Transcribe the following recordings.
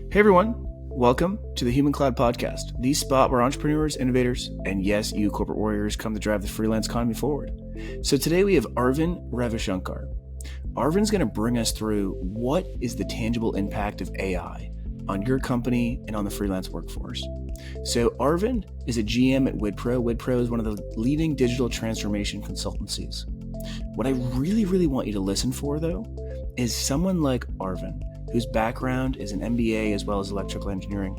Hey everyone, welcome to the Human Cloud Podcast, the spot where entrepreneurs, innovators, and yes, you corporate warriors come to drive the freelance economy forward. So today we have Arvind Ravishunkar. Arvind's going to bring us through what is the tangible impact of AI on your company and on the freelance workforce. So Arvind is a GM at Wipro. Wipro is one of the leading digital transformation consultancies. What I really want you to listen for, though, is someone like Arvind, whose background is an MBA as well as electrical engineering,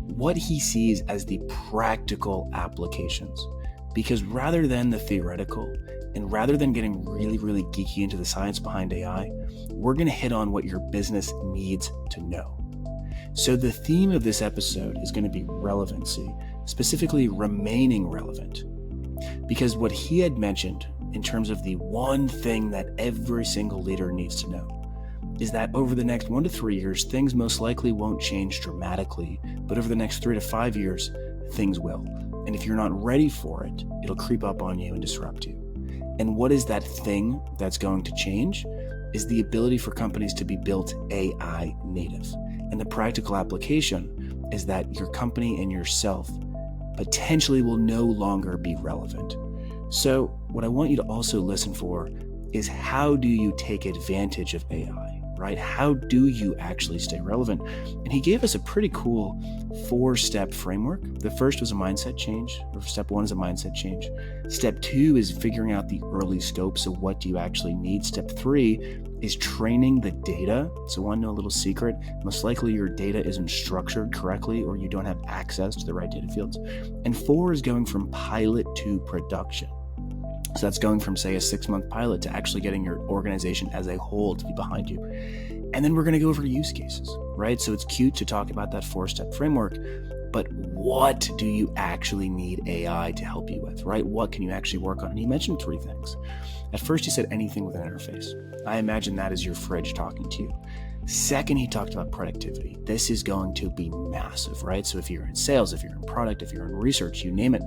what he sees as the practical applications. Because rather than the theoretical, and rather than getting really geeky into the science behind AI, we're going to hit on what your business needs to know. So the theme of this episode is going to be relevancy, specifically remaining relevant. Because what he had mentioned in terms of the one thing that every single leader needs to know is that over the next 1 to 3 years, things most likely won't change dramatically, but over the next 3 to 5 years, things will. And if you're not ready for it, it'll creep up on you and disrupt you. And what is that thing that's going to change is the ability for companies to be built AI native. And the practical application is that your company and yourself potentially will no longer be relevant. So what I want you to also listen for is, how do you take advantage of AI, right? How do you actually stay relevant? And he gave us a pretty cool 4-step framework. The first was a mindset change, or step 1 is a mindset change. Step 2 is figuring out the early scope. So what do you actually need? Step 3 is training the data. So want to know a little secret? Most likely your data isn't structured correctly, or you don't have access to the right data fields. And 4 is going from pilot to production. So that's going from, say, a 6-month pilot to actually getting your organization as a whole to be behind you. And then we're going to go over use cases, right? So it's cute to talk about that 4-step framework, but what do you actually need AI to help you with, right? What can you actually work on? And he mentioned 3 things. At first, he said anything with an interface. I imagine that is your fridge talking to you. Second, he talked about productivity. This is going to be massive, right? So if you're in sales, if you're in product, if you're in research, you name it,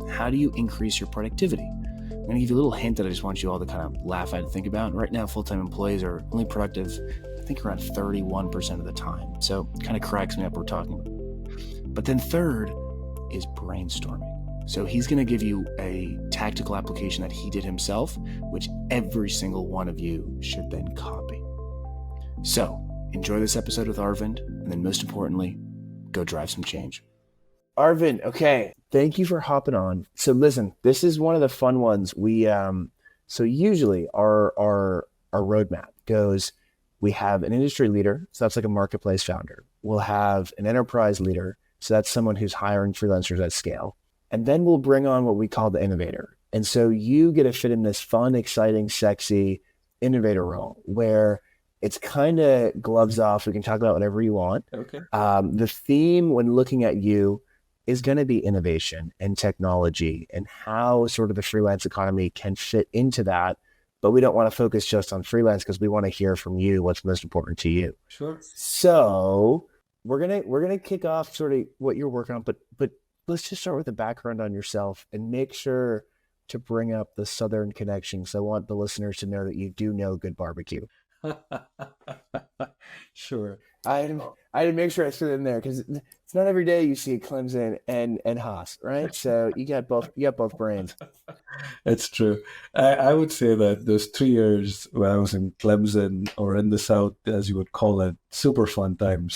how do you increase your productivity? I'm going to give you a little hint that I just want you all to kind of laugh at and think about. Right now, full-time employees are only productive, I think, around 31% of the time. So it kind of cracks me up we're talking about. But then third is brainstorming. So he's going to give you a tactical application that he did himself, which every single one of you should then copy. So enjoy this episode with Arvind, and then most importantly, go drive some change. Arvind, okay, thank you for hopping on. So listen, this is one of the fun ones. So usually our roadmap goes, we have an industry leader, so that's like a marketplace founder. We'll have an enterprise leader, so that's someone who's hiring freelancers at scale. And then we'll bring on what we call the innovator. And so you get to fit in this fun, exciting, sexy innovator role where it's kind of gloves off. We can talk about whatever you want. Okay. The theme when looking at you is going to be innovation and technology and how sort of the freelance economy can fit into that. But we don't want to focus just on freelance because we want to hear from you what's most important to you. Sure. So we're gonna kick off sort of what you're working on, but let's just start with a background on yourself and make sure to bring up the Southern connection. So I want the listeners to know that you do know good barbecue. Sure. I had to make sure I threw it in there because it's not every day you see Clemson and Haas, right? So you got both brains. It's true. I would say that those 3 years when I was in Clemson, or in the South, as you would call it, super fun time.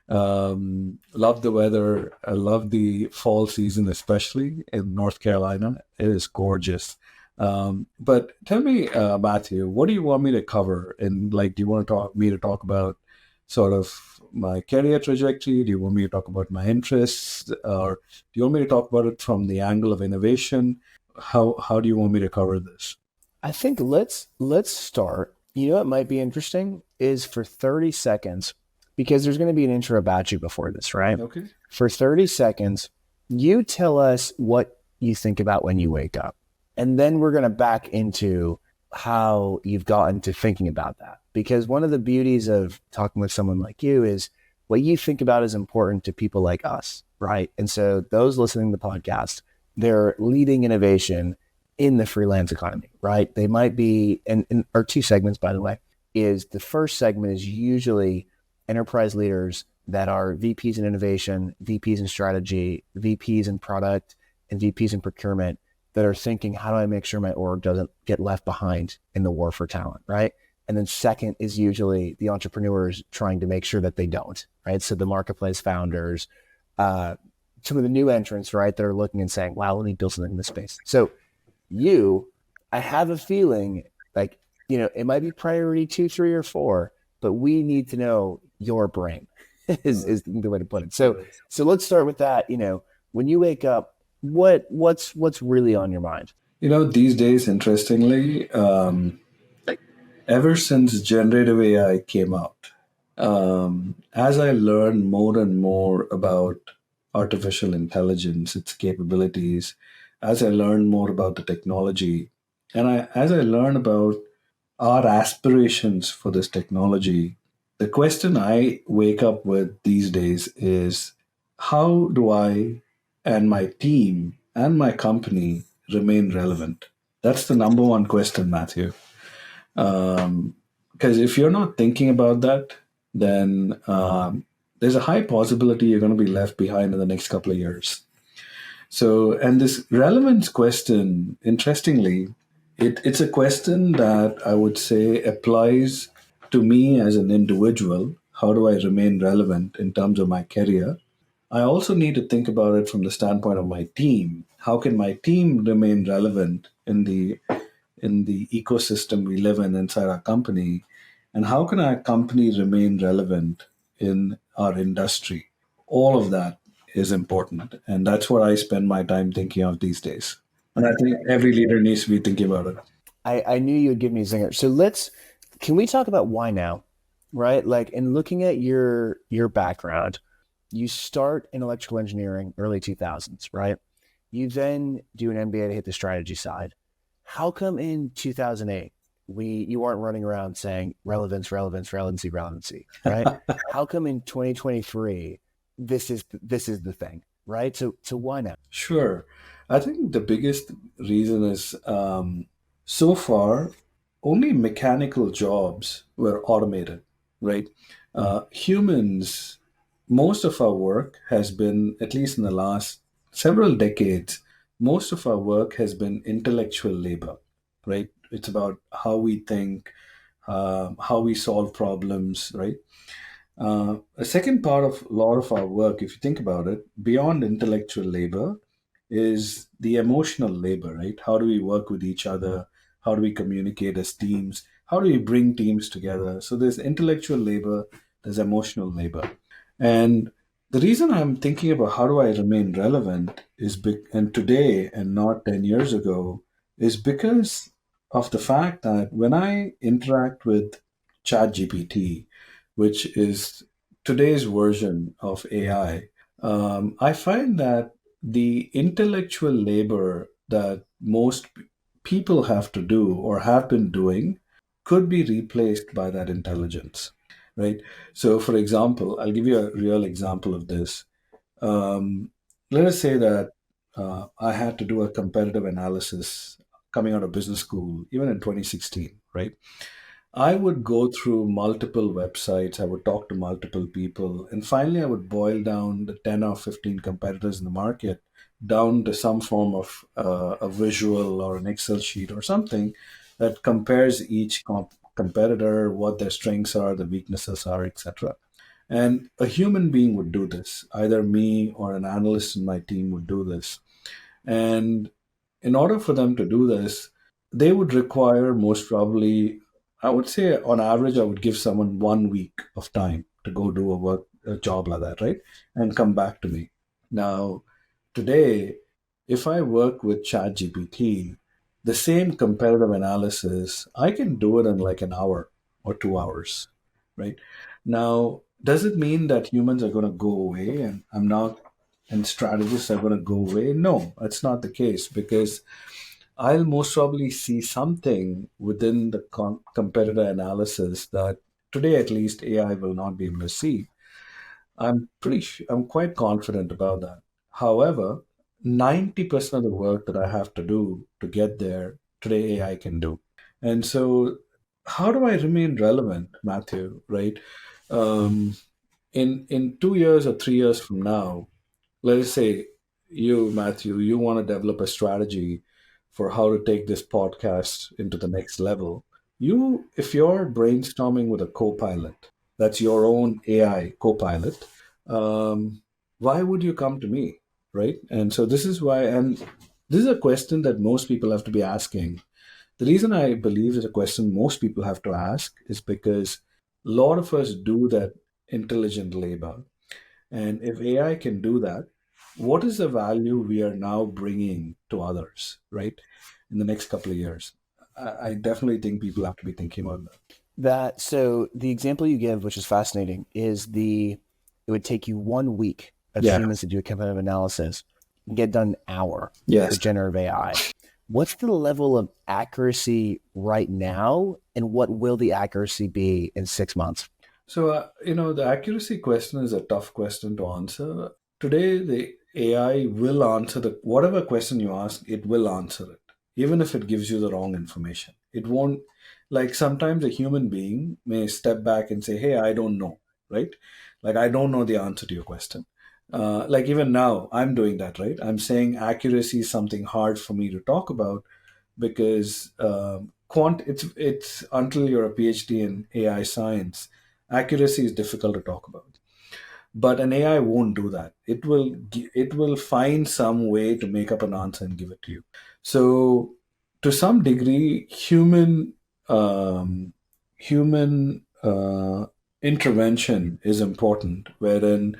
Love the weather. I love the fall season, especially in North Carolina. It is gorgeous. But tell me, Matthew, what do you want me to cover? And do you want me to talk about sort of my career trajectory? Do you want me to talk about my interests, or do you want me to talk about it from the angle of innovation? How do you want me to cover this? I think let's start. You know what might be interesting is for 30 seconds, because there's going to be an intro about you before this, right? Okay. For 30 seconds, you tell us what you think about when you wake up. And then we're going to back into how you've gotten to thinking about that. Because one of the beauties of talking with someone like you is what you think about is important to people like us, right? And so those listening to the podcast, they're leading innovation in the freelance economy, right? They might be, and our 2 segments, by the way, is the first segment is usually enterprise leaders that are VPs in innovation, VPs in strategy, VPs in product, and VPs in procurement that are thinking, how do I make sure my org doesn't get left behind in the war for talent, right? And then second is usually the entrepreneurs trying to make sure that they don't, right? So the marketplace founders, some of the new entrants, right, that are looking and saying, wow, let me build something in this space. So I have a feeling like, it might be priority 2, 3, or 4, but we need to know your brain is the way to put it. So let's start with that. When you wake up, what's really on your mind? These days, interestingly, ever since generative AI came out, as I learn more and more about artificial intelligence, its capabilities, as I learn more about the technology, as I learn about our aspirations for this technology, the question I wake up with these days is, how do I and my team and my company remain relevant? That's the number one question, Matthew. Because if you're not thinking about that, then there's a high possibility you're going to be left behind in the next couple of years. So, and this relevance question, interestingly, it's a question that I would say applies to me as an individual. How do I remain relevant in terms of my career? I also need to think about it from the standpoint of my team. How can my team remain relevant in the ecosystem we live in inside our company? And how can our company remain relevant in our industry? All of that is important. And that's what I spend my time thinking of these days. And I think every leader needs to be thinking about it. I knew you would give me a zinger. So can we talk about why now? Right? Like in looking at your background, you start in electrical engineering, early 2000s, right? You then do an MBA to hit the strategy side. How come in 2008 you weren't running around saying relevance, relevance, relevancy, relevancy, right? How come in 2023 this is the thing, right? So why now? Sure. I think the biggest reason is so far, only mechanical jobs were automated, right? Humans, most of our work has been, at least in the last several decades, most of our work has been intellectual labor, right? It's about how we think, how we solve problems, right? A second part of a lot of our work, if you think about it, beyond intellectual labor, is the emotional labor, right? How do we work with each other? How do we communicate as teams? How do we bring teams together? So there's intellectual labor, there's emotional labor. And the reason I'm thinking about how do I remain relevant and today and not 10 years ago, is because of the fact that when I interact with ChatGPT, which is today's version of AI, I find that the intellectual labor that most people have to do or have been doing could be replaced by that intelligence, right? So, for example, I'll give you a real example of this. Um, Let us say that I had to do a competitive analysis coming out of business school, even in 2016, right? I would go through multiple websites, I would talk to multiple people, and finally I would boil down the 10 or 15 competitors in the market down to some form of a visual or an Excel sheet or something that compares each competitor, what their strengths are, the weaknesses are, etc. And a human being would do this. Either me or an analyst in my team would do this. And in order for them to do this, they would require most probably, I would say on average, I would give someone 1 week of time to go do a job like that, right? And come back to me. Now, today, if I work with ChatGPT, the same competitive analysis, I can do it in like an hour or 2 hours, right? Now, does it mean that humans are going to go away and strategists are going to go away? No, that's not the case, because I'll most probably see something within the competitor analysis that today, at least, AI will not be able to see. I'm quite confident about that. However, 90% of the work that I have to do to get there, today AI can do. And so, how do I remain relevant, Matthew? Right? Um, in 2 years or 3 years from now, let us say you, Matthew, you want to develop a strategy for how to take this podcast into the next level. If you're brainstorming with a co-pilot, that's your own AI co-pilot, um, why would you come to me, right? And so this is why, and this is a question that most people have to be asking. The reason I believe is a question most people have to ask is because a lot of us do that intelligent labor. And if AI can do that, what is the value we are now bringing to others, right? In the next couple of years. I definitely think people have to be thinking about that. So the example you give, which is fascinating, is it would take you 1 week of Yeah. humans to do a competitive analysis and get done an hour Yes. with generative AI. What's the level of accuracy right now, and what will the accuracy be in 6 months? So, the accuracy question is a tough question to answer. Today, the AI will answer whatever question you ask, it will answer it, even if it gives you the wrong information. It won't, like sometimes a human being may step back and say, hey, I don't know, right? Like, I don't know the answer to your question. Like even now, I'm doing that, right? I'm saying accuracy is something hard for me to talk about because it's until you're a PhD in AI science, accuracy is difficult to talk about. But an AI won't do that. It will find some way to make up an answer and give it to you. So to some degree, human intervention is important, wherein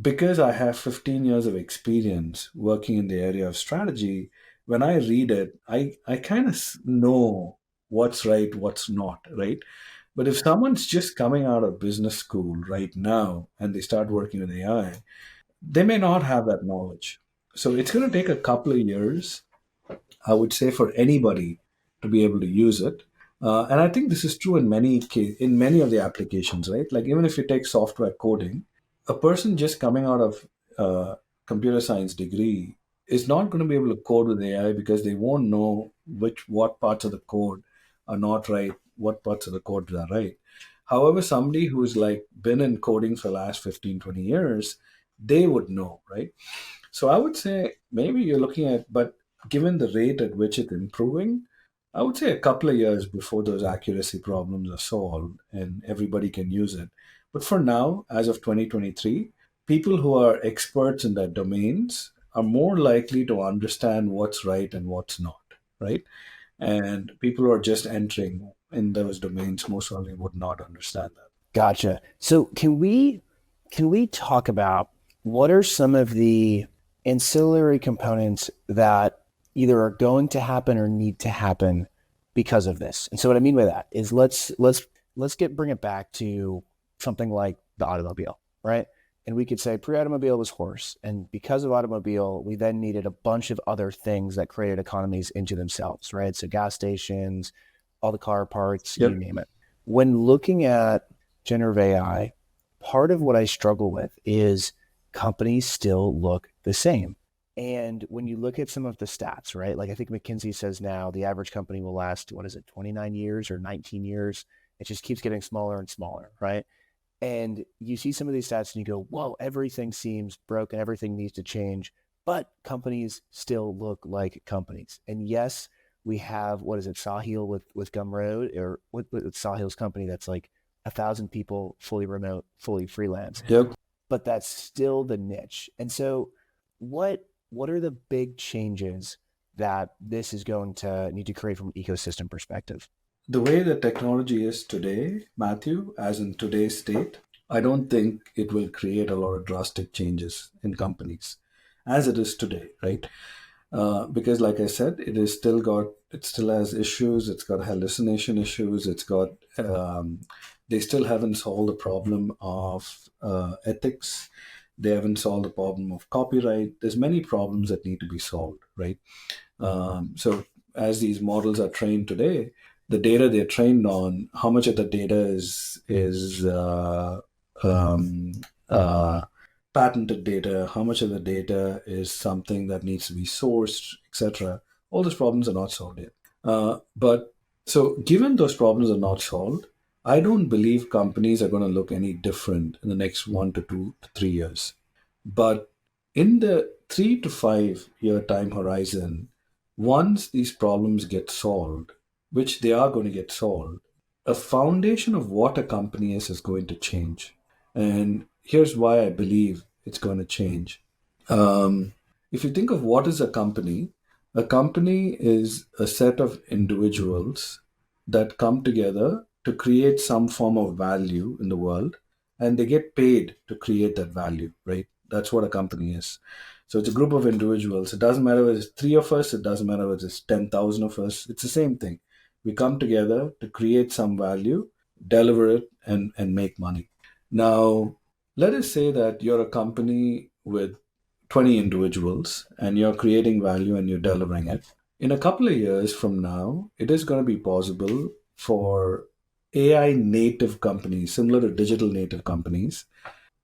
because I have 15 years of experience working in the area of strategy, when I read it, I kind of know what's right, what's not, right? But if someone's just coming out of business school right now and they start working with AI, they may not have that knowledge. So it's going to take a couple of years, I would say, for anybody to be able to use it. And I think this is true in many of the applications, right? Like even if you take software coding, a person just coming out of a computer science degree is not going to be able to code with AI because they won't know what parts of the code are not right, what parts of the code are right. However, somebody who's like been in coding for the last 15, 20 years, they would know, right? So I would say maybe you're looking at, but given the rate at which it's improving, I would say a couple of years before those accuracy problems are solved and everybody can use it. But for now, as of 2023, people who are experts in their domains are more likely to understand what's right and what's not, right? And people who are just entering in those domains most likely would not understand that. Gotcha. So can we talk about what are some of the ancillary components that either are going to happen or need to happen because of this? And so what I mean by that is let's bring it back to something like the automobile, right? And we could say pre-automobile was horse, and because of automobile, we then needed a bunch of other things that created economies into themselves, right? So gas stations, all the car parts, you Yep. name it. When looking at generative AI, part of what I struggle with is companies still look the same. And when you look at some of the stats, right? Like I think McKinsey says now the average company will last, what is it, 29 years or 19 years? It just keeps getting smaller and smaller, right? And you see some of these stats and you go, whoa, everything seems broken, everything needs to change. But companies still look like companies. And yes, we have, what is it, Sahil with Gumroad, or with Sahil's company that's like 1,000 people, fully remote, fully freelance. Yep. But that's still the niche. And so what are the big changes that this is going to need to create from an ecosystem perspective? The way the technology is today, Matthew, as in today's state, I don't think it will create a lot of drastic changes in companies as it is today, right? Because, like I said, it still has issues. It's got hallucination issues. They still haven't solved the problem of ethics. They haven't solved the problem of copyright. There's many problems that need to be solved, right? So as these models are trained today, the data they're trained on, how much of the data is um, uh, patented data, how much of the data is something that needs to be sourced, etc. All those problems are not solved yet. But so, given those problems are not solved, I don't believe companies are going to look any different in the next 1 to 2 to 3 years. But in the 3 to 5 year time horizon, once these problems get solved, which they are going to get solved, a foundation of what a company is going to change. And here's why I believe it's going to change. Um, if you think of what is a company is a set of individuals that come together to create some form of value in the world, and they get paid to create that value, right? That's what a company is. So it's a group of individuals. It doesn't matter whether it's three of us, it doesn't matter whether it's 10,000 of us, it's the same thing. We come together to create some value, deliver it, and make money. Now, let us say that you're a company with 20 individuals and you're creating value and you're delivering it. In a couple of years from now, it is going to be possible for AI native companies, similar to digital native companies.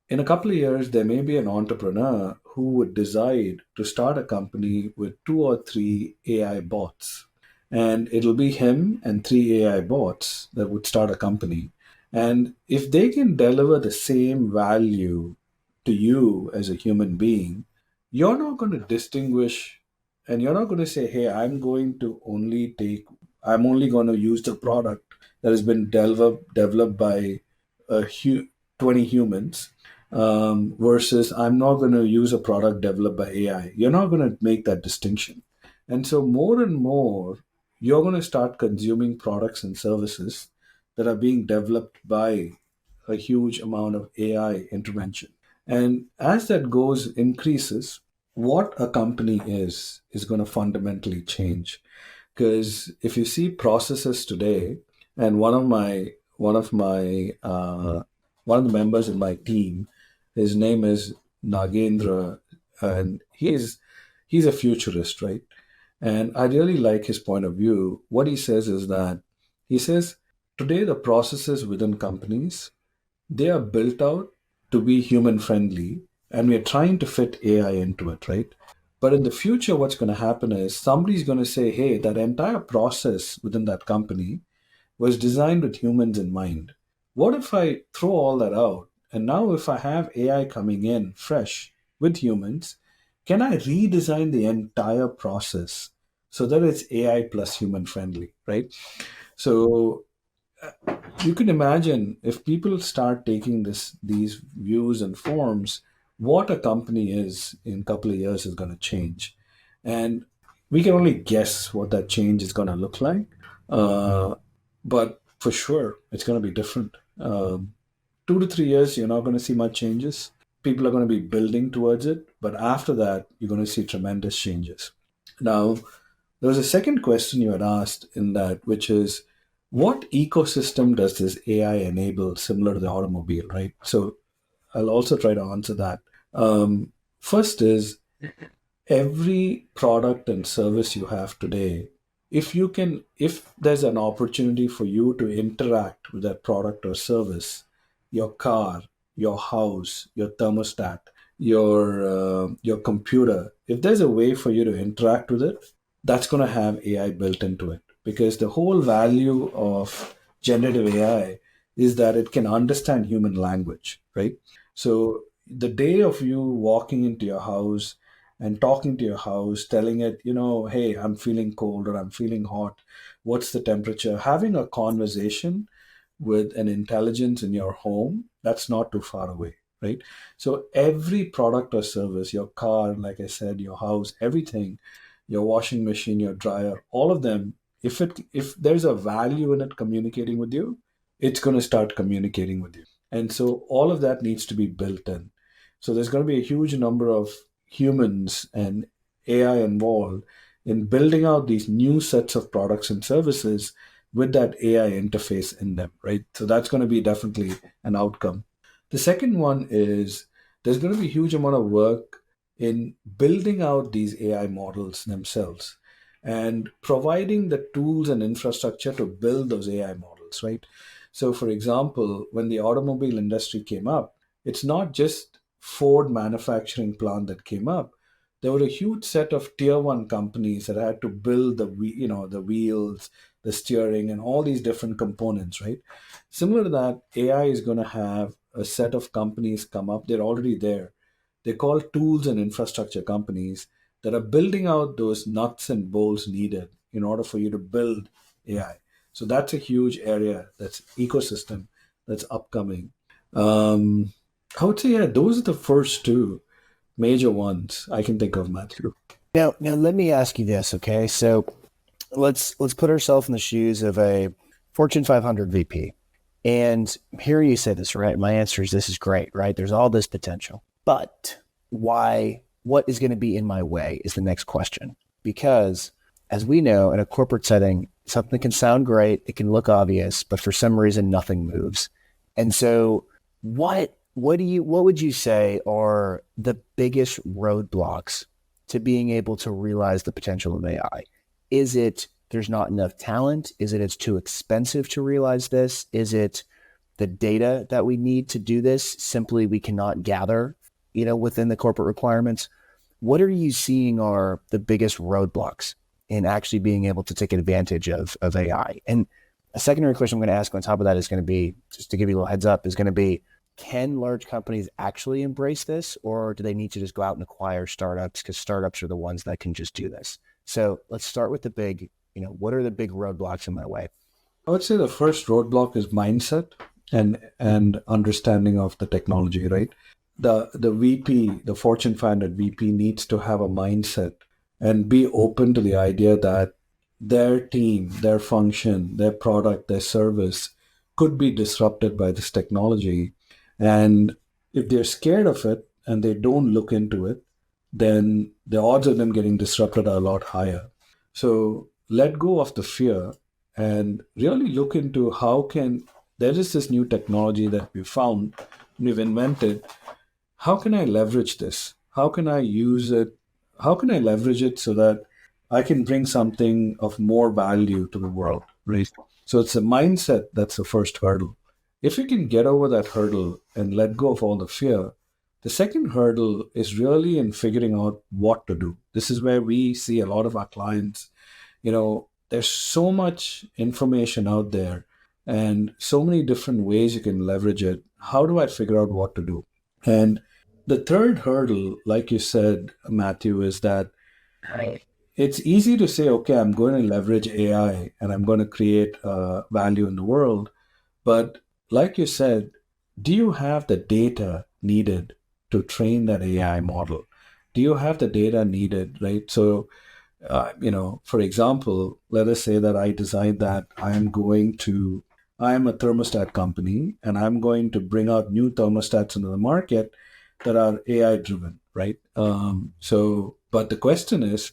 In a couple of years, there may be an entrepreneur who would decide to start a company with two or three AI bots. And it'll be him and three AI bots that would start a company. And if they can deliver the same value to you as a human being, you're not going to distinguish and you're not going to say, hey, I'm only going to use the product that has been developed by 20 humans versus I'm not going to use a product developed by AI. You're not going to make that distinction. And so, more and more, you're going to start consuming products and services that are being developed by a huge amount of AI intervention. And as that goes increases, what a company is going to fundamentally change. Because if you see processes today, and one of the members in my team, his name is Nagendra, and he's a futurist, right? And I really like his point of view. What he says is that he says today the processes within companies, they are built out to be human friendly, and we're trying to fit AI into it, right? But in the future, what's going to happen is somebody's going to say, hey, that entire process within that company was designed with humans in mind. What if I throw all that out? And now, if I have AI coming in fresh with humans, can I redesign the entire process so that it's AI plus human friendly, right? So you can imagine if people start taking these views and forms, what a company is in a couple of years is going to change, and we can only guess what that change is going to look like. Uh, but for sure, it's going to be different. 2 to 3 years, you're not going to see much changes. People are going to be building towards it, but after that, you're going to see tremendous changes. Now, there was a second question you had asked in that, which is what ecosystem does this AI enable similar to the automobile, right? So I'll also try to answer that. First is every product and service you have today, if there's an opportunity for you to interact with that product or service, your car, your house, your thermostat, your computer, if there's a way for you to interact with it, that's going to have AI built into it, because the whole value of generative AI is that it can understand human language, right? So the day of you walking into your house and talking to your house, telling it, hey, I'm feeling cold or I'm feeling hot, what's the temperature, having a conversation with an intelligence in your home, that's not too far away, right? So every product or service, your car, like I said, your house, everything, your washing machine, your dryer, all of them, if there's a value in it communicating with you, it's going to start communicating with you. And so all of that needs to be built in. So there's going to be a huge number of humans and AI involved in building out these new sets of products and services with that AI interface in them, right? So that's going to be definitely an outcome. The second one is there's going to be a huge amount of work in building out these AI models themselves and providing the tools and infrastructure to build those AI models, right? So, for example, when the automobile industry came up, it's not just Ford manufacturing plant that came up. There were a huge set of tier one companies that had to build the wheels, the steering, and all these different components, right? Similar to that, AI is going to have a set of companies come up. They're already there. They're called tools and infrastructure companies that are building out those nuts and bolts needed in order for you to build AI. So that's a huge area, that's ecosystem that's upcoming. Um, I would say, yeah, those are the first two major ones I can think of, Matthew. Now let me ask you this, okay? So let's put ourselves in the shoes of a Fortune 500 VP. And here you say this, right? My answer is this is great, right? There's all this potential. But why, what is going to be in my way is the next question. Because as we know, in a corporate setting, something can sound great, it can look obvious, but for some reason, nothing moves. And so what would you say are the biggest roadblocks to being able to realize the potential of AI? Is it there's not enough talent? Is it it's too expensive to realize this? Is it the data that we need to do this simply we cannot gather, within the corporate requirements? What are you seeing are the biggest roadblocks in actually being able to take advantage of AI? And a secondary question I'm going to ask on top of that is going to be, just to give you a little heads up, is going to be, can large companies actually embrace this, or do they need to just go out and acquire startups, because startups are the ones that can just do this? So let's start with the big, what are the big roadblocks in my way? I would say the first roadblock is mindset and understanding of the technology, right? The VP, the Fortune 500 VP needs to have a mindset and be open to the idea that their team, their function, their product, their service could be disrupted by this technology. And if they're scared of it and they don't look into it, then the odds of them getting disrupted are a lot higher. So let go of the fear and really look into there is this new technology that we found, we've invented. How can I leverage this? How can I use it? How can I leverage it so that I can bring something of more value to the world, right? So it's a mindset that's the first hurdle. If you can get over that hurdle and let go of all the fear, the second hurdle is really in figuring out what to do. This is where we see a lot of our clients, there's so much information out there and so many different ways you can leverage it. How do I figure out what to do? And the third hurdle, like you said, Matthew, is that it's easy to say, okay, I'm going to leverage AI and I'm going to create value in the world. But like you said, do you have the data needed to train that AI model? Do you have the data needed, right? So, for example, let us say that I decide that I am a thermostat company and I'm going to bring out new thermostats into the market that are AI driven, right? But the question is,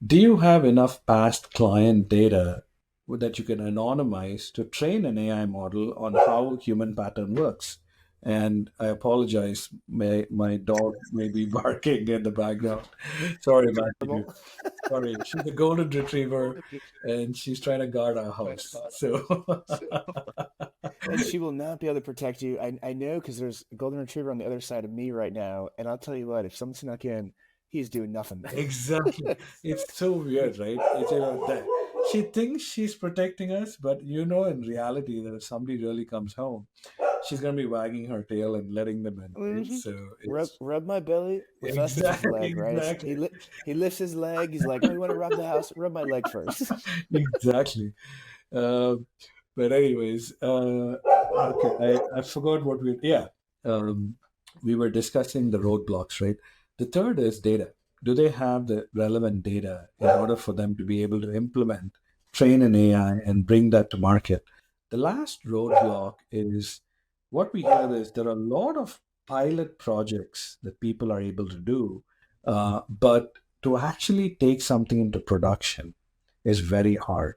do you have enough past client data that you can anonymize to train an AI model on how human pattern works? And I apologize, my dog may be barking in the background. Sorry, Matthew. Sorry, she's a golden retriever, and she's trying to guard our house. So, And she will not be able to protect you. I know, because there's a golden retriever on the other side of me right now. And I'll tell you what, if someone snuck in, he's doing nothing. exactly, it's so weird, right? That she thinks she's protecting us, but in reality, that if somebody really comes home, she's gonna be wagging her tail and letting them in. Right? Mm-hmm. So Rub, it's rub my belly. With us, it's his exactly, leg, right? exactly, He lifts his leg. He's like, oh, you want to rub the house? Rub my leg first. exactly. Uh, but anyways, okay, I forgot what um, we were discussing the roadblocks, right? The third is data. Do they have the relevant data in order for them to be able to implement, train an AI, and bring that to market? The last roadblock is what we hear is there are a lot of pilot projects that people are able to do, but to actually take something into production is very hard,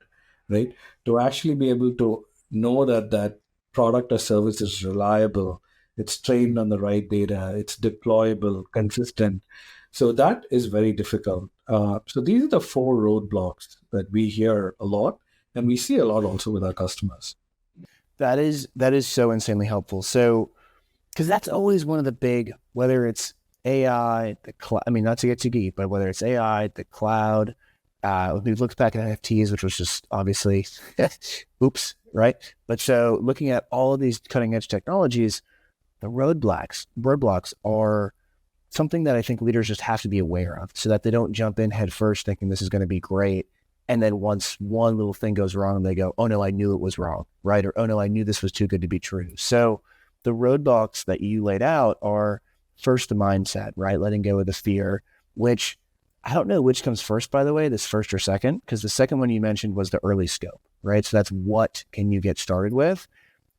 right? To actually be able to know that that product or service is reliable, it's trained on the right data, it's deployable, consistent. So that is very difficult. So these are the four roadblocks that we hear a lot, and we see a lot also with our customers. That is so insanely helpful. So, because that's always one of the big, whether it's AI, the cloud. I mean, not to get too deep, but whether it's AI, the cloud, we've looked back at NFTs, which was just obviously, oops, right? But so looking at all of these cutting edge technologies, the roadblocks are something that I think leaders just have to be aware of so that they don't jump in head first thinking this is going to be great. And then once one little thing goes wrong, they go, oh no, I knew it was wrong, right? Or, oh no, I knew this was too good to be true. So the roadblocks that you laid out are first the mindset, right? Letting go of the fear, which I don't know which comes first, by the way, this first or second, because the second one you mentioned was the early scope, right? So that's what can you get started with?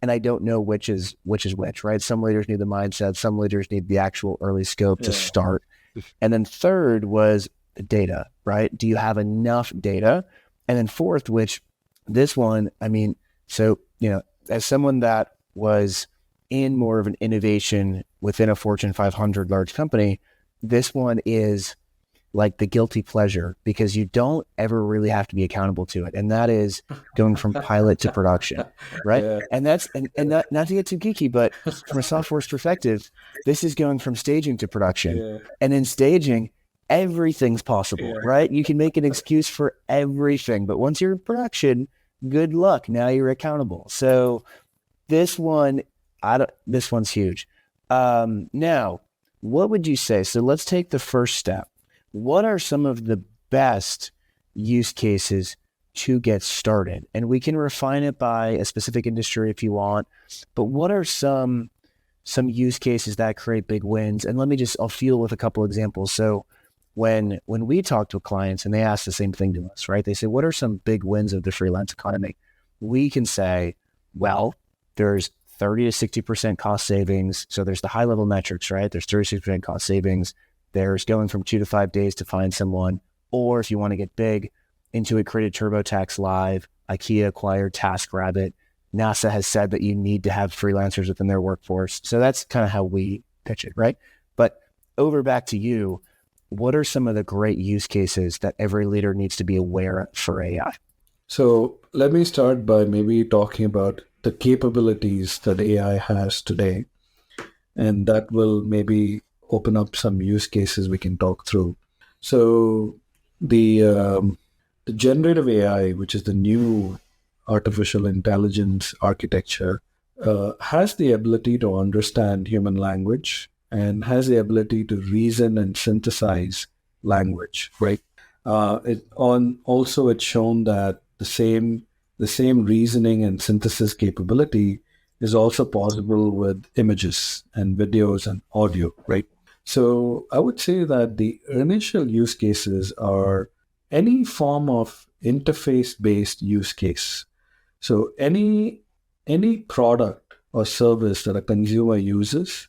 And I don't know which is which, right? Some leaders need the mindset, some leaders need the actual early scope to start. And then third was the data, right? Do you have enough data? And then fourth, which this one, I mean, so, as someone that was in more of an innovation within a Fortune 500 large company, this one is like the guilty pleasure because you don't ever really have to be accountable to it. And that is going from pilot to production, right? Yeah. And that's, and not to get too geeky, but from a software's perspective, this is going from staging to production. Yeah. And in staging, everything's possible, right? You can make an excuse for everything, but once you're in production, good luck. Now you're accountable. So this one's huge. Now, what would you say? So let's take the first step. What are some of the best use cases to get started? And we can refine it by a specific industry if you want, but what are some use cases that create big wins? And I'll field with a couple examples. So when we talk to clients and they ask the same thing to us, right? They say, what are some big wins of the freelance economy? We can say, well, there's 30 to 60% cost savings. So there's the high level metrics, right? There's 36% cost savings. There's going from 2 to 5 days to find someone. Or if you want to get big, Intuit created TurboTax Live, IKEA acquired TaskRabbit. NASA has said that you need to have freelancers within their workforce. So that's kind of how we pitch it, right? But over back to you, what are some of the great use cases that every leader needs to be aware of for AI? So let me start by maybe talking about the capabilities that AI has today. And that will maybe open up some use cases we can talk through. So the generative AI, which is the new artificial intelligence architecture, has the ability to understand human language and has the ability to reason and synthesize language, right? It's shown that the same reasoning and synthesis capability is also possible with images and videos and audio, right? So I would say that the initial use cases are any form of interface-based use case. So any product or service that a consumer uses,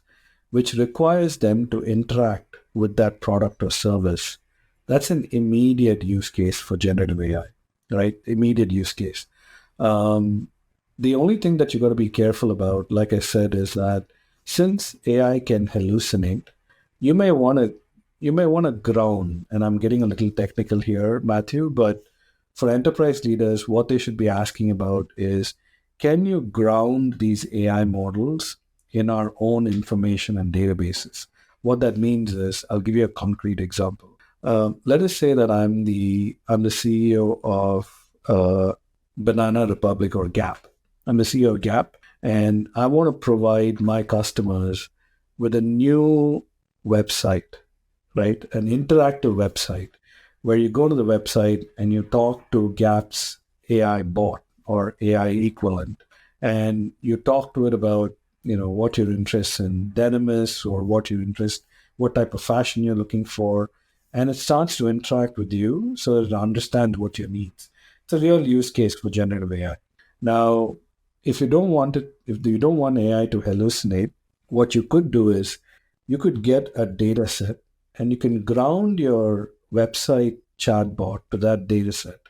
which requires them to interact with that product or service, that's an immediate use case for generative AI, right? Immediate use case. The only thing that you got to be careful about, like I said, is that since AI can hallucinate, you may want to ground, and I'm getting a little technical here, Matthew, but for enterprise leaders, what they should be asking about is, can you ground these AI models in our own information and databases? What that means is, I'll give you a concrete example. Let us say that I'm the CEO of Banana Republic or Gap. I'm the CEO of Gap, and I want to provide my customers with a new website, right? An interactive website where you go to the website and you talk to Gap's AI bot or AI equivalent, and you talk to it about, what your interest in denim is or what type of fashion you're looking for, and it starts to interact with you so that it understands what your needs. It's a real use case for generative AI. Now, if you don't want AI to hallucinate, what you could do is you could get a data set and you can ground your website chatbot to that data set.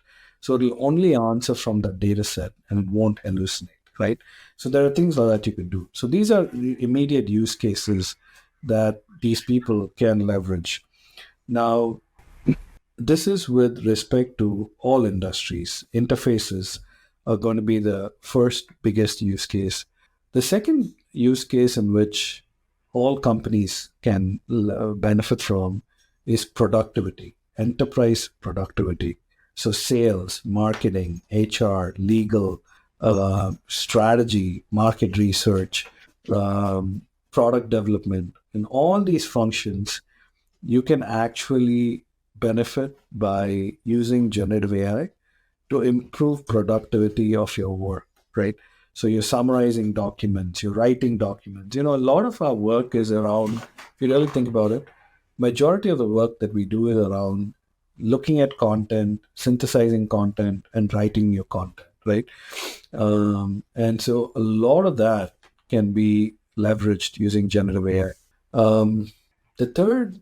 So it'll only answer from that data set and it won't hallucinate, right? So there are things like that you could do. So these are the immediate use cases that these people can leverage. Now, this is with respect to all industries. Interfaces are going to be the first biggest use case. The second use case in which all companies can benefit from is productivity, enterprise productivity. So sales, marketing, HR, legal, strategy, market research, product development, and all these functions, you can actually benefit by using generative AI to improve productivity of your work, right? So you're summarizing documents, you're writing documents. A lot of our work is around, if you really think about it, majority of the work that we do is around looking at content, synthesizing content, and writing your content, right? And so a lot of that can be leveraged using generative AI. The third,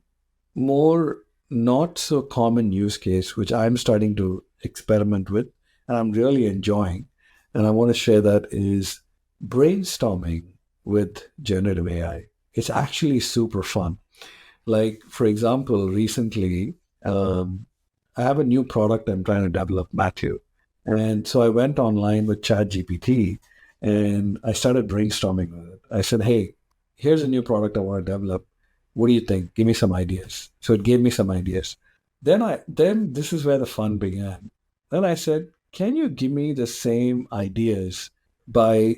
more not so common use case, which I'm starting to experiment with and I'm really enjoying, and I want to share that, is brainstorming with generative AI. It's actually super fun. Like, for example, recently, I have a new product I'm trying to develop, Matthew. And so I went online with ChatGPT and I started brainstorming with it. I said, hey, here's a new product I want to develop. What do you think? Give me some ideas. So it gave me some ideas. Then this is where the fun began. Then I said, can you give me the same ideas by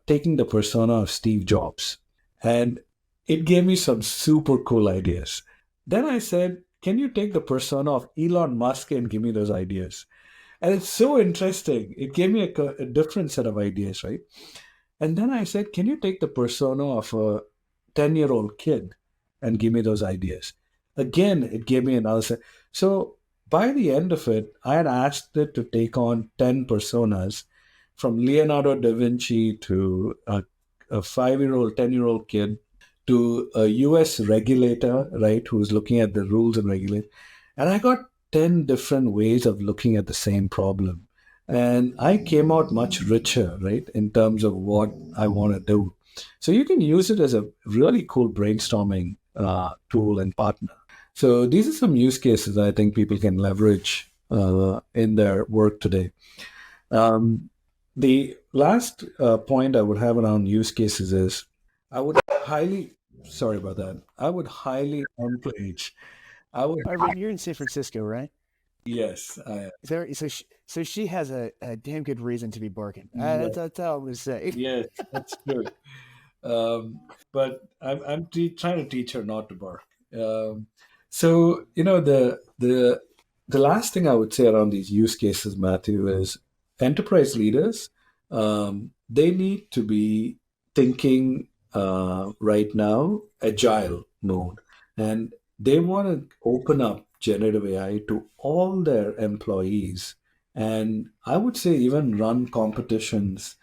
taking the persona of Steve Jobs? And it gave me some super cool ideas. Then I said, can you take the persona of Elon Musk and give me those ideas? And it's so interesting. It gave me a different set of ideas, right? And then I said, can you take the persona of a 10-year-old kid and give me those ideas? Again, it gave me another set. So by the end of it, I had asked it to take on 10 personas, from Leonardo da Vinci to a 5-year-old, 10-year-old kid, to a US regulator, right, who's looking at the rules and regulate. And I got 10 different ways of looking at the same problem. And I came out much richer, right, in terms of what I want to do. So you can use it as a really cool brainstorming tool and partner. So these are some use cases I think people can leverage in their work today. The last point I would have around use cases is I would highly, sorry about that, I would highly encourage, I would, Arvind, you're in San Francisco, right? yes, I, So she has a damn good reason to be barking. That's all I'm going to say. yes, that's true. Um, but I'm trying to teach her not to bark. So the last thing I would say around these use cases, Matthew, is enterprise leaders. They need to be thinking right now agile mode, and they want to open up generative AI to all their employees, and I would say even run competitions,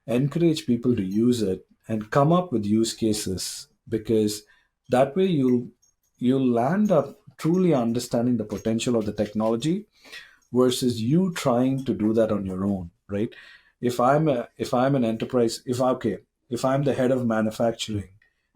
encourage people to use it and come up with use cases, because that way you'll land up truly understanding the potential of the technology versus you trying to do that on your own, right? If I'm an enterprise, if I'm the head of manufacturing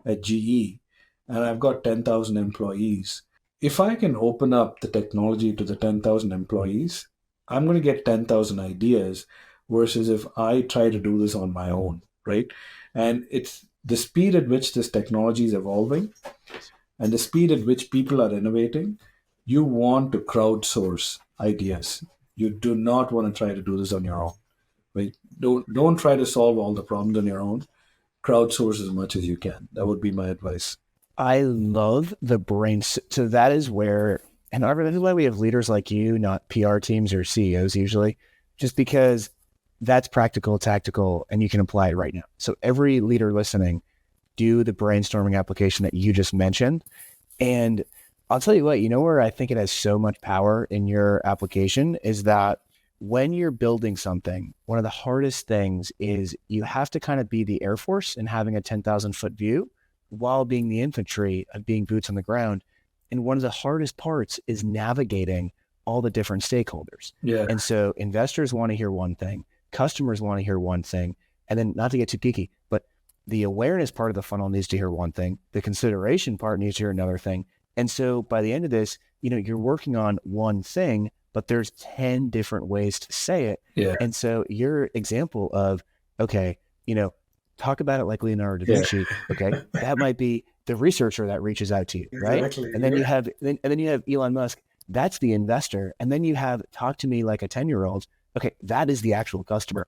at GE and I've got 10,000 employees, if I can open up the technology to the 10,000 employees, I'm going to get 10,000 ideas versus if I try to do this on my own, right? And it's the speed at which this technology is evolving and the speed at which people are innovating. You want to crowdsource ideas. You do not want to try to do this on your own, right? Don't try to solve all the problems on your own. Crowdsource as much as you can. That would be my advice. I love the brain. So that is where, and Arvind, this is why we have leaders like you, not PR teams or CEOs usually, just because that's practical, tactical, and you can apply it right now. So every leader listening, do the brainstorming application that you just mentioned. And I'll tell you what, where I think it has so much power in your application is that when you're building something, one of the hardest things is you have to kind of be the Air Force and having a 10,000 foot view while being the infantry of being boots on the ground. And one of the hardest parts is navigating all the different stakeholders. Yeah. And so investors want to hear one thing, customers want to hear one thing, and then not to get too geeky, but the awareness part of the funnel needs to hear one thing, the consideration part needs to hear another thing. And so by the end of this, you're working on one thing, but there's 10 different ways to say it. Yeah. And so your example of, okay, talk about it like Leonardo da Vinci. Okay. That might be the researcher that reaches out to you, right? Exactly. And then you have Elon Musk. That's the investor. And then you have talk to me like a 10-year-old. Okay, that is the actual customer.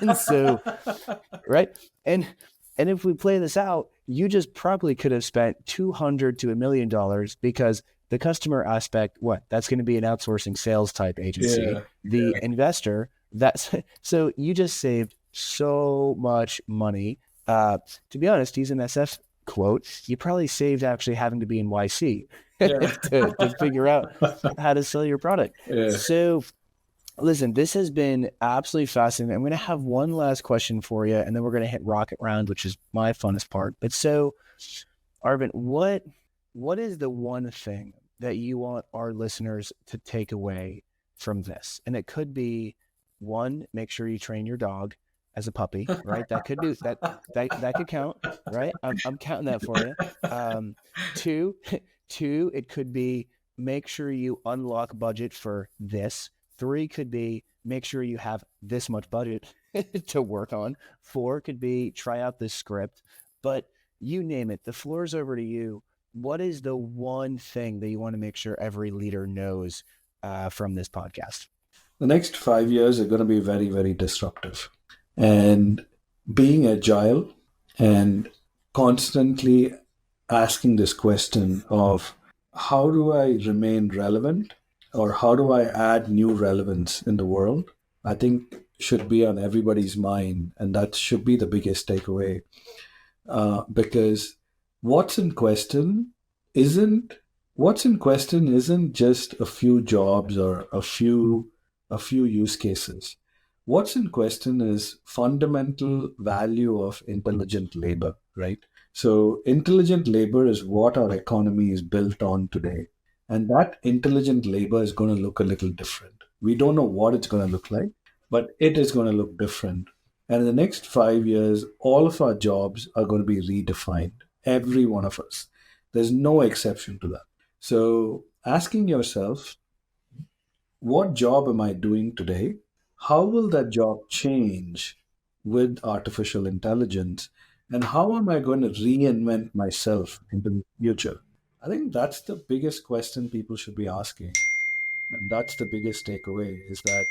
And so, right? And if we play this out, you just probably could have spent $200 to $1 million because the customer aspect, that's going to be an outsourcing sales type agency. Yeah. The investor, so you just saved so much money. To be honest, use an SF quote, you probably saved actually having to be in YC to figure out how to sell your product. Yeah. So listen, this has been absolutely fascinating. I'm going to have one last question for you, and then we're going to hit rocket round, which is my funnest part. But so, Arvind, what is the one thing that you want our listeners to take away from this? And it could be one, make sure you train your dog as a puppy, right? That could do that could count, right? I'm counting that for you. Two, it could be make sure you unlock budget for this. 3 could be make sure you have this much budget to work on. 4 could be try out this script. But you name it, the floor's over to you. What is the one thing that you want to make sure every leader knows from this podcast? The next 5 years are going to be very, very disruptive. And being agile and constantly asking this question of how do I remain relevant, or how do I add new relevance in the world, I think should be on everybody's mind. And that should be the biggest takeaway. Because what's in question isn't just a few jobs or a few use cases. What's in question is fundamental value of intelligent labor, right? So intelligent labor is what our economy is built on today. And that intelligent labor is going to look a little different. We don't know what it's going to look like, but it is going to look different. And in the next 5 years, all of our jobs are going to be redefined. Every one of us. There's no exception to that. So asking yourself, what job am I doing today? How will that job change with artificial intelligence? And how am I going to reinvent myself into the future? I think that's the biggest question people should be asking. And that's the biggest takeaway, is that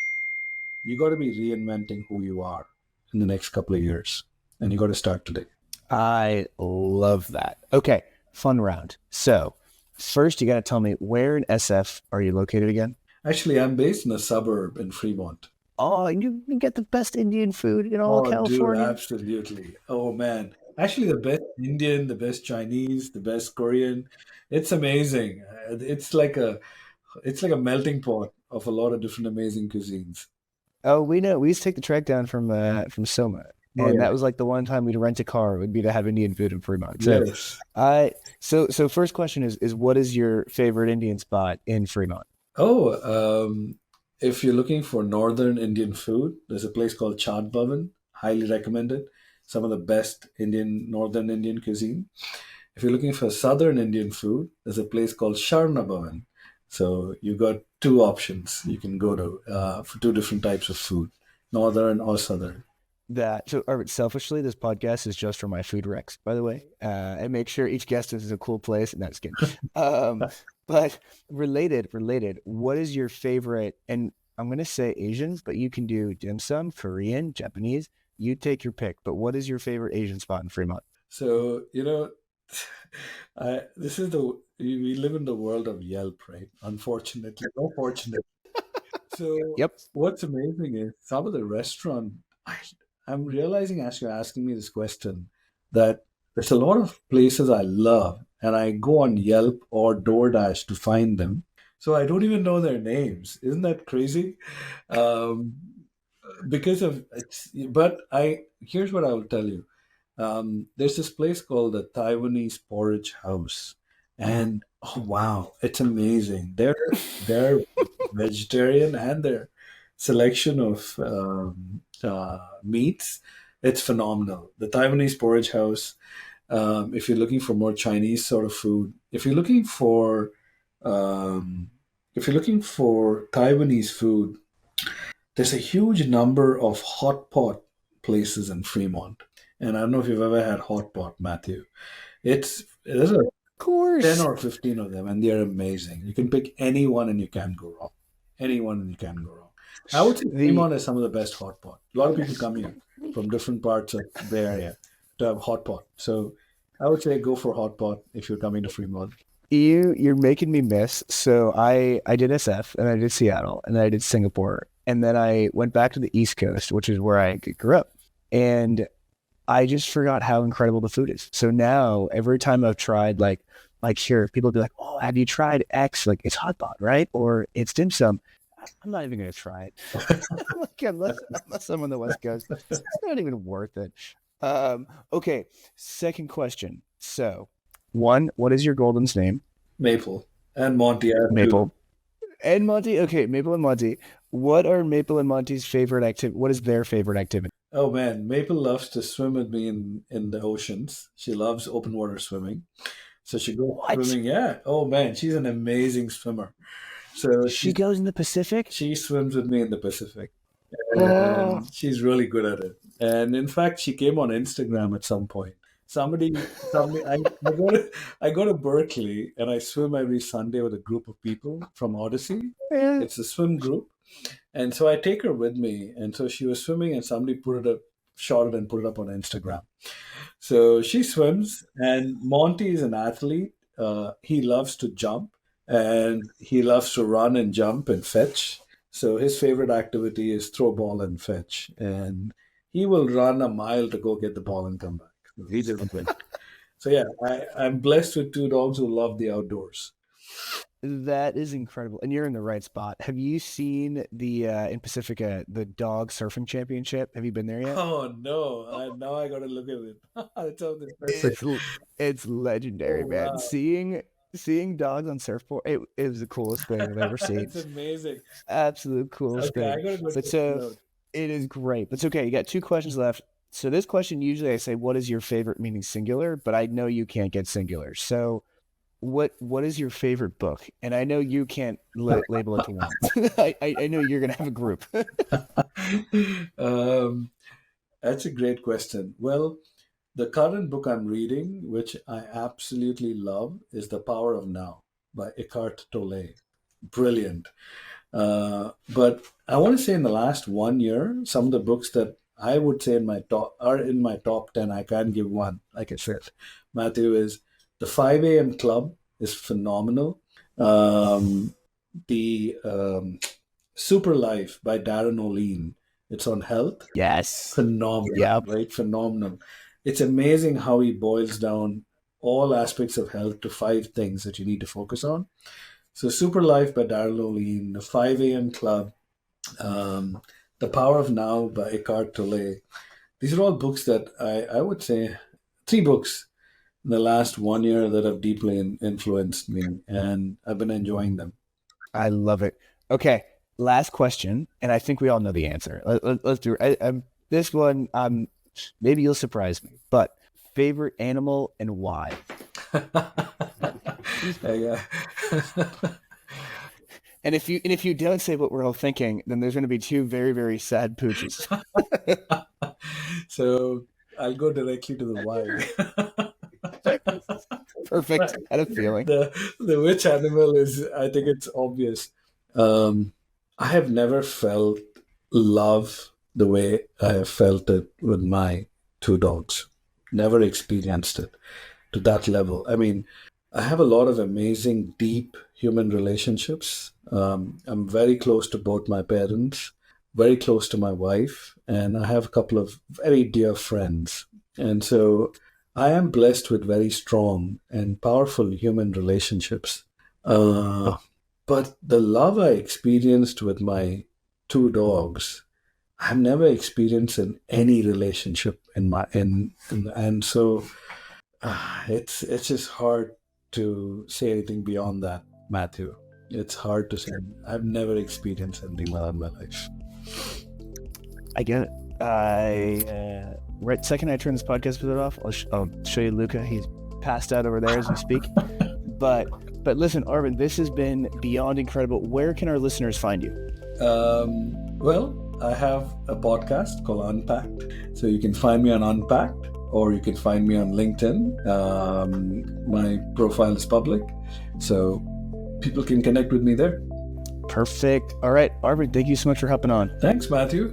you got to be reinventing who you are in the next couple of years. And you got to start today. I love that. Okay, fun round. So first, you got to tell me, where in SF are you located again? Actually, I'm based in a suburb in Fremont. Oh, you can get the best Indian food in all California. Dude, absolutely. Oh, man. Actually, the best Indian, the best Chinese, the best Korean. It's amazing. It's like a melting pot of a lot of different amazing cuisines. Oh, we know. We used to take the trek down from Soma, Oh, and yeah. that was like the one time we'd rent a car would be to have Indian food in Fremont. So, Yes. so first question is what is your favorite Indian spot in Fremont? If you're looking for Northern Indian food, there's a place called Chaat Bhavan. Highly recommended. Some of the best Northern Indian cuisine. If you're looking for Southern Indian food, there's a place called Sharna Bhavan. So you got 2 options you can go to for 2 different types of food, Northern or Southern. Arvind, selfishly, this podcast is just for my food recs, by the way. And make sure each guest is a cool place. And that's good. But related, what is your favorite? And I'm going to say Asian, but you can do dim sum, Korean, Japanese. You take your pick. But what is your favorite Asian spot in Fremont? So, we live in the world of Yelp, right? Unfortunately, no fortunate. So Yep. what's amazing is some of the restaurant, I'm realizing as you're asking me this question that there's a lot of places I love and I go on Yelp or DoorDash to find them. So I don't even know their names. Isn't that crazy? Um, because of it's, but here's what I will tell you. There's this place called the Taiwanese Porridge House, and oh wow, it's amazing. They're vegetarian, and their selection of meats, it's phenomenal. The Taiwanese Porridge House. If you're looking for more Chinese sort of food, if you're looking for Taiwanese food, there's a huge number of hot pot places in Fremont. And I don't know if you've ever had hot pot, Matthew. It's there's a course. 10 or 15 of them, and they're amazing. You can pick anyone and you can't go wrong. Anyone and you can't go wrong. I would say Fremont is some of the best hot pot. A lot of people come here from different parts of the area to have hot pot. So I would say go for hot pot if you're coming to Fremont. You're making me miss. So I did SF and I did Seattle and then I did Singapore and then I went back to the East Coast, which is where I grew up. And I just forgot how incredible the food is. So now every time I've tried like here, people be like, "Oh, have you tried X? Like it's hot pot, right? Or it's dim sum." I'm not even going to try it. Like, unless I'm on the West Coast, it's not even worth it. Okay, second question. So, one, what is your golden's name? Maple and Monty. Maple and Monty. Okay, Maple and Monty. What are Maple and Monty's favorite activity? What is their favorite activity? Oh man, Maple loves to swim with me in the oceans. She loves open water swimming. So she goes swimming. Yeah. Oh man, she's an amazing swimmer. So she goes in the Pacific? She swims with me in the Pacific. And Oh. she's really good at it. And in fact, she came on Instagram at some point. Somebody, I go to Berkeley and I swim every Sunday with a group of people from Odyssey. Yeah. It's a swim group. And so I take her with me. And so she was swimming and somebody shot it and put it up on Instagram. So she swims and Monty is an athlete. He loves to jump and he loves to run and jump and fetch. So his favorite activity is throw ball and fetch. And he will run a mile to go get the ball and come back. So yeah, I'm blessed with two dogs who love the outdoors. That is incredible. And you're in the right spot. Have you seen the in Pacifica, the dog surfing championship? Have you been there yet? Oh no, now I got to look at it. It's legendary, Oh, man. wow. Seeing dogs on surfboard, it was the coolest thing I've ever seen. It's amazing. Absolute coolest Okay, I thing. gotta go But check so it out. it is great. But it's okay. You got two questions left. So this question, usually I say, what is your favorite, meaning singular, but I know you can't get singular. So what is your favorite book? And I know you can't label it to one. I know you're going to have a group. That's a great question. Well, the current book I'm reading, which I absolutely love, is The Power of Now by Eckhart Tolle. Brilliant. But I want to say in the last 1 year, some of the books that I would say in my top 10. I can't give one, like I said. Matthew, is the 5 a.m. Club is phenomenal. The Super Life by Darren O'Lean. It's on health. Yes. Phenomenal. Yep. Right? Phenomenal. It's amazing how he boils down all aspects of health to 5 things that you need to focus on. So Super Life by Darren O'Lean, the 5 a.m. Club, The Power of Now by Eckhart Tolle. These are all books that I would say 3 books in the last 1 year that have deeply influenced me, and I've been enjoying them. I love it. Okay, last question, and I think we all know the answer. Let's do it. This one, maybe you'll surprise me, but favorite animal and why? Yeah. And if you don't say what we're all thinking, then there's going to be 2 very, very sad pooches. So I'll go directly to the why. Perfect. I had a feeling. The which animal is, I think it's obvious. I have never felt love the way I have felt it with my 2 dogs. Never experienced it to that level. I mean, I have a lot of amazing, deep human relationships. I'm very close to both my parents, very close to my wife, and I have a couple of very dear friends. And so I am blessed with very strong and powerful human relationships. But the love I experienced with my 2 dogs, I've never experienced in any relationship and so it's just hard to say anything beyond that, Matthew. It's hard to say. I've never experienced anything like that in my life. I get it. Right second I turn this podcast episode off, I'll show you Luca. He's passed out over there as we speak. But listen, Arvind, this has been beyond incredible. Where can our listeners find you? Well, I have a podcast called Unpacked. So you can find me on Unpacked, or you can find me on LinkedIn. My profile is public, so people can connect with me there. Perfect. All right, Arvind, thank you so much for hopping on. Thanks, Matthew.